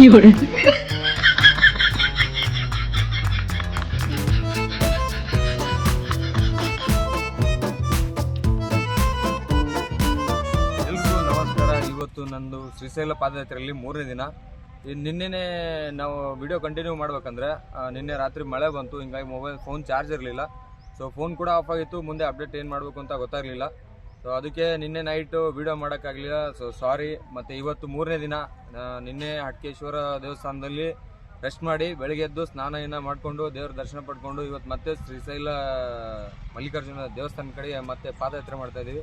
ನಮಸ್ಕಾರ. ಇವತ್ತು ನಂದು ಶ್ರೀಶೈಲ ಪಾದಯಾತ್ರೆಯಲ್ಲಿ 3ನೇ ದಿನ. ನಿನ್ನೆನೇ ನಾವು ವಿಡಿಯೋ ಕಂಟಿನ್ಯೂ ಮಾಡ್ಬೇಕಂದ್ರೆ ನಿನ್ನೆ ರಾತ್ರಿ ಮಳೆ ಬಂತು, ಹಿಂಗಾಗಿ ಫೋನ್ ಚಾರ್ಜ್ ಇರಲಿಲ್ಲ. ಸೊ ಫೋನ್ ಕೂಡ ಆಫ್ ಆಗಿತ್ತು. ಮುಂದೆ ಅಪ್ಡೇಟ್ ಏನು ಮಾಡಬೇಕು ಅಂತ ಗೊತ್ತಾಗಲಿಲ್ಲ. ಸೊ ಅದಕ್ಕೆ ನಿನ್ನೆ ನೈಟು ವಿಡಿಯೋ ಮಾಡೋಕ್ಕಾಗಲಿಲ್ಲ. So sorry. ಮತ್ತು ಇವತ್ತು 3ನೇ ದಿನ. ನಿನ್ನೆ ಹಟ್ಕೇಶ್ವರ ದೇವಸ್ಥಾನದಲ್ಲಿ ರೆಸ್ಟ್ ಮಾಡಿ ಬೆಳಗ್ಗೆ ಎದ್ದು ಸ್ನಾನ ಮಾಡಿಕೊಂಡು ದೇವ್ರ ದರ್ಶನ ಪಡ್ಕೊಂಡು ಇವತ್ತು ಮತ್ತೆ ಶ್ರೀಶೈಲ ಮಲ್ಲಿಕಾರ್ಜುನ ದೇವಸ್ಥಾನ ಕಡೆ ಮತ್ತೆ ಪಾದಯಾತ್ರೆ ಮಾಡ್ತಾಯಿದ್ದೀವಿ.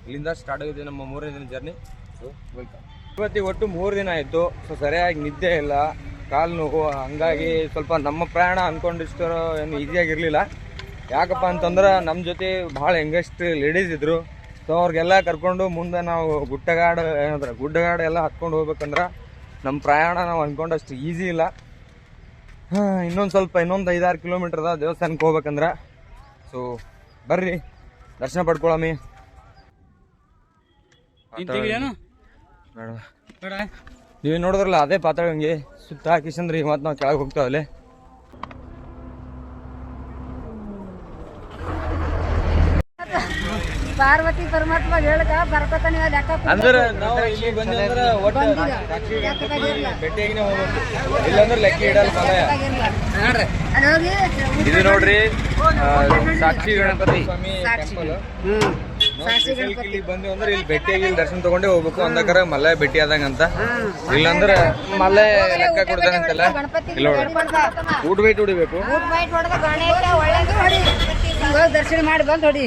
ಇಲ್ಲಿಂದ ಸ್ಟಾರ್ಟ್ ಆಗಿದೆ ನಮ್ಮ 3ನೇ ದಿನ ಜರ್ನಿ. So welcome. ಇವತ್ತಿಗೆ ಒಟ್ಟು 3 ದಿನ ಆಯಿತು. ಸೊ ಸರಿಯಾಗಿ ನಿದ್ದೆ ಇಲ್ಲ, ಕಾಲು ನೋವು, ಹಂಗಾಗಿ ಸ್ವಲ್ಪ ನಮ್ಮ ಪ್ರಯಾಣ ಅಂದ್ಕೊಂಡಿಷ್ಟು ಏನು ಈಸಿಯಾಗಿರಲಿಲ್ಲ. ಯಾಕಪ್ಪ ಅಂತಂದ್ರೆ ನಮ್ಮ ಜೊತೆ ಭಾಳ ಯಂಗೆಸ್ಟ್ ಲೇಡೀಸ್ ಇದ್ದರು. ಸೊ ಅವ್ರಿಗೆಲ್ಲ ಕರ್ಕೊಂಡು ಮುಂದೆ ನಾವು ಗುಡ್ಡಗಾಡು ಎಲ್ಲ ಹತ್ಕೊಂಡು ಹೋಗ್ಬೇಕಂದ್ರೆ ನಮ್ಮ ಪ್ರಯಾಣ ನಾವು ಅಂದ್ಕೊಂಡಷ್ಟು ಈಸಿ ಇಲ್ಲ. ಇನ್ನೊಂದು 5-6 ಕಿಲೋಮೀಟರ್ ಅದ ದೇವಸ್ಥಾನಕ್ಕೆ ಹೋಗ್ಬೇಕಂದ್ರೆ. ಸೊ ಬರ್ರಿ ದರ್ಶನ ಪಡ್ಕೊಳಮಿ. ನೀವೇ ನೋಡಿದ್ರಲ್ಲ ಅದೇ ಪಾತಾಳಂಗೆ ಸುತ್ತ ಹಾಕಿಸಂದ್ರಿ ಮತ್ತೆ ನಾವು ಕೆಳಗೆ ಹೋಗ್ತಾವಲ್ಲೇ. ಪಾರ್ವತಿ ಪರಮಾತ್ಮ ಹೇಳಕ ಬರ್ಕೊತಾನೆ ಅಂದ್ರೆ ನಾವು ಇಲ್ಲಿ ಬಂದ್ರೆ ಒಟ್ಟು ಭೇಟಿಯಾಗಿನೇ ಹೋಗ್ಬೇಕು, ಇಲ್ಲಾಂದ್ರೆ ಲೆಕ್ಕ ಇಡಲ್ಲ ಸಮಯ. ಇದು ನೋಡ್ರಿ ಸಾಕ್ಷಿ ಗಣಪತಿ ಸ್ವಾಮಿ ಟೆಂಪಲ್. ಇಲ್ಲಿ ಬಂದು ಅಂದ್ರೆ ಇಲ್ಲಿ ಭೇಟಿಯಾಗಿ ಇಲ್ಲಿ ದರ್ಶನ ತಗೊಂಡೇ ಹೋಗ್ಬೇಕು. ಅಂದಕರ ಮಲ್ಲೆ ಭೇಟಿ ಆದಂಗಂತ, ಇಲ್ಲಾಂದ್ರೆ ಮಲ್ಲೆ ಲೆಕ್ಕ ಕೊಡ್ತಾನಂತಲ್ಲ. ಇಲ್ಲ ಊಟ ಬೈಟ್ ಹೊಡಿಬೇಕು, ದರ್ಶನ ಮಾಡಿ ಬಂದ್ ಹೊಡಿ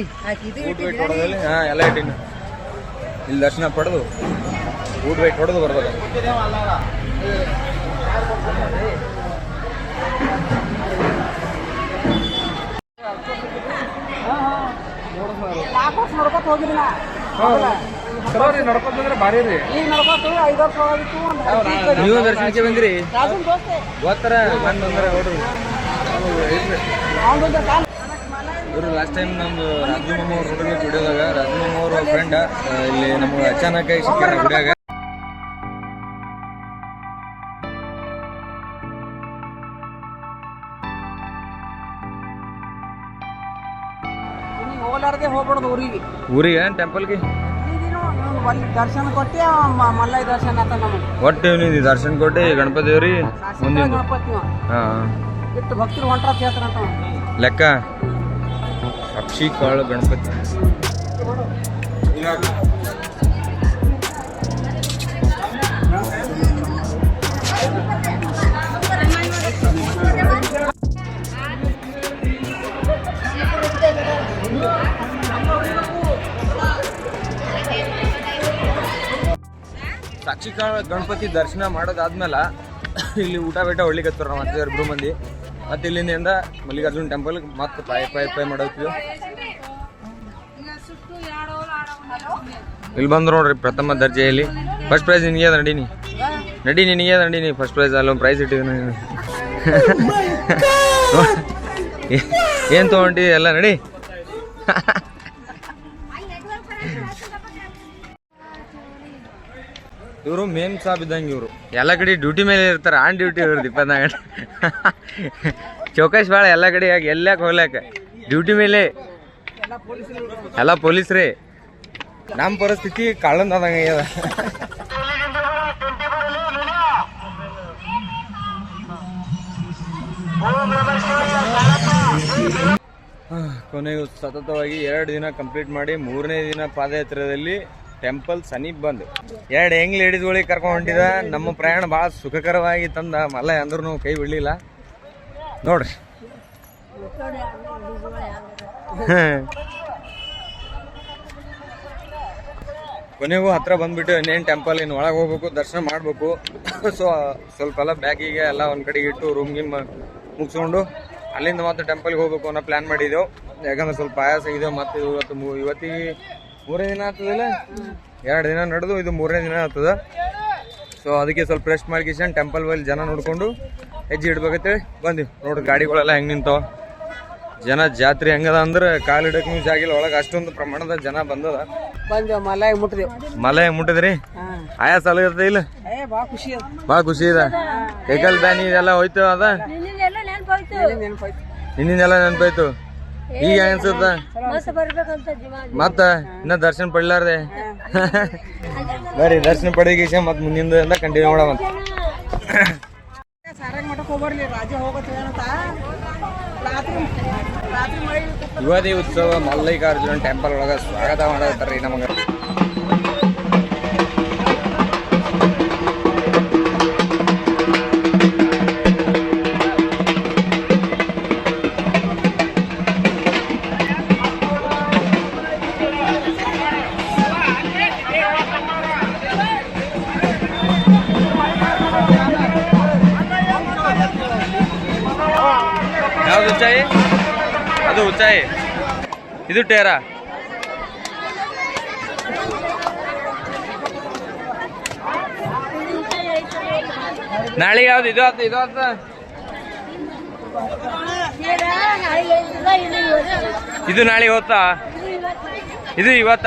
ಊಟ ಬೈಟ್ ಹೊಡೆದಲ್ಲಿ ಎಲ್ಲ ಇಟ್ಟಿನ ಇಲ್ಲಿ ದರ್ಶನ ಪಡೆದು ಊಟ ಬೈಟ್ ಹೊಡೆದು ಬರ್ಬೇಕು. ನಡ್ಕೊತ ಬಂದ್ರೆ ಭಾರಿ ರೀ. ನೀವು ದರ್ಶನಕ್ಕೆ ಬಂದ್ರಿ ಗೊತ್ತರ ಬಂದ್ರೆ ನೋಡ್ರಿ. ಇವರು ಲಾಸ್ಟ್ ಟೈಮ್ ನಮ್ದು ರಾಜಮಮ್ಮ ಅವ್ರ ಹುಡುಗ ವಿಡಿಯೋದಾಗ ರಾಜಮಮ್ಮ ಅವ್ರ ಫ್ರೆಂಡ್ ಇಲ್ಲಿ ನಮ್ಗೆ ಅಚಾನಕ್ ಆಗಿ ಸಿಕ್ಕಿರ ಗುಡಿಯಾಗ. ಹೋಗ್ಬಿಡೋದು ಊರಿಗೆ ಟೆಂಪಲ್ಗೆ ದರ್ಶನ ಕೊಟ್ಟೆ ಮಲ್ಲೈ ದರ್ಶನ ಆತ ನಮಗೆ. ಒಟ್ಟು ನೀವು ದರ್ಶನ ಕೊಟ್ಟು ಗಣಪತಿ ದೇವ್ರಿ ಮುಂದಿನ ಎಷ್ಟು ಭಕ್ತರು ಹೊಂಟ್ರ ಹೇಳ್ತಾರಂತ ಲೆಕ್ಕ. ಅಕ್ಷಿ ಕಾಳು ಗಣಪತಿ ಸಾಕ್ಷಿ ಗಣಪತಿ ದರ್ಶನ ಮಾಡೋದಾದ್ಮೇಲೆ ಇಲ್ಲಿ ಊಟ ಬೇಟ ಹೊಡ್ಲಿಕ್ಕತ್ತಾರ ನಾವು ಮತ್ತೆ 2 ಮಂದಿ. ಮತ್ತೆ ಇಲ್ಲಿಂದ ಮಲ್ಲಿಕಾರ್ಜುನ ಟೆಂಪಲ್ ಮತ್ತೆ ಪಾಯ್ ಮಾಡೋತೀವಿ. ಇಲ್ಲಿ ಬಂದ್ರು ನೋಡ್ರಿ ಪ್ರಥಮ ದರ್ಜೆಯಲ್ಲಿ ಫಸ್ಟ್ ಪ್ರೈಸ್ ನಿನಗೆ ಅದ. ನಡಿ ನಿನಗೆ ಅದ ನಡಿ. ಫಸ್ಟ್ ಪ್ರೈಸ್ ಅಲ್ಲೊಂದು ಪ್ರೈಸ್ ಇಟ್ಟಿದ್ದೀನಿ. ಏನು ತೊಗೊಂಡಿ ಎಲ್ಲ ನಡಿ. ಇವರು ಮೇನ್ ಸಾಬ್ ಇದ್ದಂಗೆ. ಇವರು ಎಲ್ಲ ಕಡೆ ಡ್ಯೂಟಿ ಮೇಲೆ ಇರ್ತಾರೆ. ಆನ್ ಡ್ಯೂಟಿ ಇವ್ರದ್ದು 24 ಗಂಟೆ. ಚೌಕಾಶ್ ಭಾಳ ಎಲ್ಲ ಕಡೆ ಆಗಿ ಎಲ್ಲಾಕೆ ಹೋಗ್ಲಾಕ ಡ್ಯೂಟಿ ಮೇಲೆ ಎಲ್ಲ ಪೊಲೀಸ್ರೇ. ನಮ್ಮ ಪರಿಸ್ಥಿತಿ ಕಾಳಂದಂಗೆ ಅದ. ಕೊನೆಗೂ ಸತತವಾಗಿ 2 ದಿನ ಕಂಪ್ಲೀಟ್ ಮಾಡಿ 3ನೇ ದಿನ ಪಾದಯಾತ್ರೆಯಲ್ಲಿ ಟೆಂಪಲ್ ಸನೀಪ್ ಬಂದು 2 ಹೆಂಗ್ ಲೇಡೀಸ್ಗಳಿಗೆ ಕರ್ಕೊಂಡು ಹೊಂಟಿದ. ನಮ್ಮ ಪ್ರಯಾಣ ಭಾಳ ಸುಖಕರವಾಗಿ ತಂದ ಮಲ್ಲ ಅಂದ್ರೂ ಕೈ ಬಿಡಲಿಲ್ಲ ನೋಡ್ರಿ. ಕೊನೆಗೂ ಹತ್ರ ಬಂದ್ಬಿಟ್ಟು ಇನ್ನೇನು ಟೆಂಪಲ್ ಇನ್ನು ಒಳಗೆ ಹೋಗ್ಬೇಕು, ದರ್ಶನ ಮಾಡಬೇಕು. ಸೊ ಸ್ವಲ್ಪ ಎಲ್ಲ ಬ್ಯಾಗಿಗೆ ಎಲ್ಲ ಒಂದು ಕಡೆಗೆ ಇಟ್ಟು ರೂಮ್ಗೆ ಮುಗಿಸ್ಕೊಂಡು ಅಲ್ಲಿಂದ ಮತ್ತೆ ಟೆಂಪಲ್ಗೆ ಹೋಗ್ಬೇಕು ಅನ್ನೋ ಪ್ಲ್ಯಾನ್ ಮಾಡಿದ್ದೆವು. ಯಾಕಂದ್ರೆ ಸ್ವಲ್ಪ ಆಯಾಸ ಇದೆ. ಮತ್ತು ಇವತ್ತಿಗೆ 3ನೇ ದಿನ ಆಗ್ತದಿಲ್ಲ, 2 ದಿನ ನಡೆದು ಇದು 3ನೇ ದಿನ ಆಗ್ತದೆ. ಸೊ ಅದಕ್ಕೆ ಸ್ವಲ್ಪ ರೆಸ್ಟ್ ಮಾಡ್ಕಿಸ್ಕೊಂಡು ಟೆಂಪಲ್ ಬಲ್ಲಿ ಜನ ನೋಡಿಕೊಂಡು ಹೆಜ್ಜೆ ಇಡ್ಬೇಕಂತೇಳಿ ಬಂದಿವಿ. ನೋಡ್ರಿ ಗಾಡಿಗಳೆಲ್ಲ ಹೆಂಗೆ ನಿಂತಾವ, ಜನ ಜಾತ್ರೆ ಹೆಂಗದ ಅಂದ್ರೆ ಕಾಲಿಡಕ್ಕೆ ಜಾಗಿಲ್ಲ ಒಳಗೆ ಅಷ್ಟೊಂದು ಪ್ರಮಾಣದ ಜನ ಬಂದದ. ಮಲೈ ಮುಟ್ಟಿದ್ರಿ ಆಯಾಸ ಅಲ್ಲ ಇರ್ತದೆ ಇಲ್ಲ ಭಾಳ ಖುಷಿ ಅದ. ಭಾಳ ಖುಷಿ ಇದೆ. ಕೈಕಾಲ್ ಬ್ಯಾನಿ ಇದೆಲ್ಲ ಹೋಯ್ತು ಅದ ನಿನ್ನೆಲ್ಲ ನೆನಪಾಯ್ತು. ನೆನಪಾಯ್ತು. ನಿನ್ನಿಂದೆಲ್ಲ ನೆನಪಾಯ್ತು. ಈಗ ಹೆಂಗ್ ಅನ್ಸುತ್ತ ಮಸ್ತ್ ಬರ್ಬೇಕಂತ ಜೀವ. ಮತ್ತ ಇನ್ನ ದರ್ಶನ ಪಡಿಲಾರ್ದೆ ಬರ್ರಿ ದರ್ಶನ ಪಡೆದ ಮತ್ ಮುಂದಿನ ಕಂಟಿನ್ಯೂ ಮಾಡೋ ಸಾರಾಗ ಮಠಕ್ಕೆ ಹೋಗ್ಬರ್ಲಿ ರಾಜ ಹೋಗತ್ತೆ ಏನಂತ ರಾತ್ರಿ ರಾತ್ರಿ ಮಳೆ ಯುಗಾದಿ ಉತ್ಸವ ಮಲ್ಲಿಕಾರ್ಜುನ ಟೆಂಪಲ್ ಒಳಗ ಸ್ವಾಗತ ಮಾಡತ್ತಾರ್ರಿ ನಮಗ. ಯಾವ್ದು ಉಚ್ಚಾಯಿ? ಅದು ಉಚ್ಚಾಯಿ, ಇದು ಟೇರಾ. ನಾಳೆ ಯಾವ್ದು? ಇದು ಆತ ಇದು ಆತ ಇದು ನಾಳೆ ಹೋಗ್ತಾ? ಇದು ಇವತ್ತ?